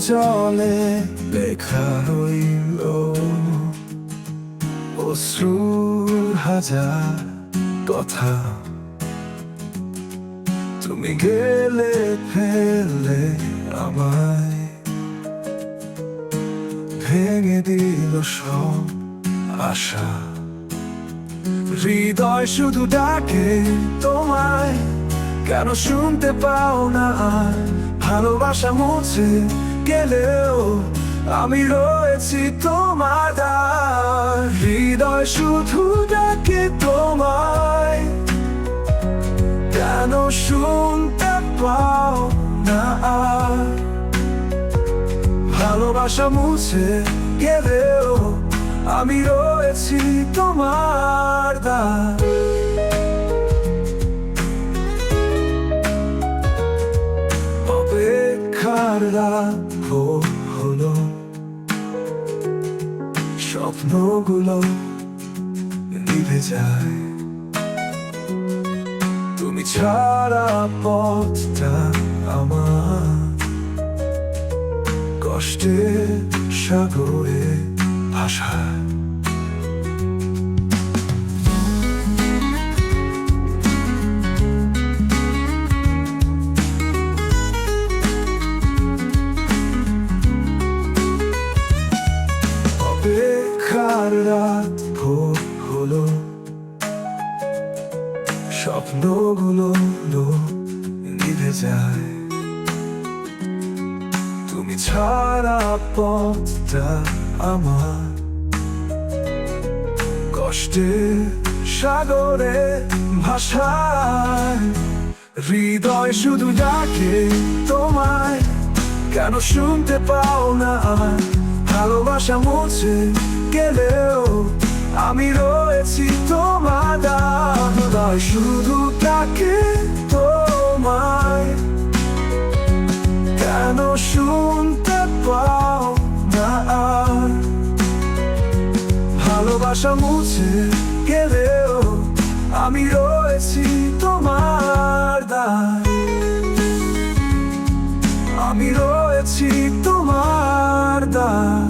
জলে লেখা হইল অশ্রুর হাজার কথা। তুমি গেলে ফেলে আমায়, ভেঙে দিল সব আশা। হৃদয় শুধু ডাকে তোমায়, কেন শুনতে পাও না আর? ভালোবাসা মুছে গেলেও আমি রয়েছি তোমার দ্বার। হৃদয় শুধু ডাকে তোমায়, কেন শুনতে পাও না আর? ভালোবাসা মুছে গেলেও আমি রয়েছি তোমার দ্বার। অপেক্ষার রাত হলো, স্বপ্নগুলো নিভে যায়। তুমি ছাড়া পথটা আমার কষ্টের সাগরে ভাসায়। অপেক্ষার রাত ভোর হলো, স্বপ্নগুলো নিভে যায়। তুমি ছাড়া পথটা আমার কষ্টের সাগরে ভাসায়। হৃদয় শুধু ডাকে তোমায়, কেন শুনতে পাও না আর? ভালোবাসা মুছে গেলেও আমি রয়েছি তোমার দ্বার। হৃদয় শুধু ডাকে তোমায়, কেন শুনতে পাও না আর? ভালোবাসা মুছে গেলেও আমি রয়েছি তোমার দ্বার। আমি রয়েছি তোমার দ্বার।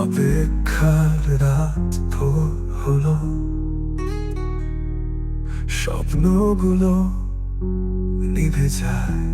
অপেক্ষার রাত ভোর হলো, স্বপ্নগুলো নিভে যায়।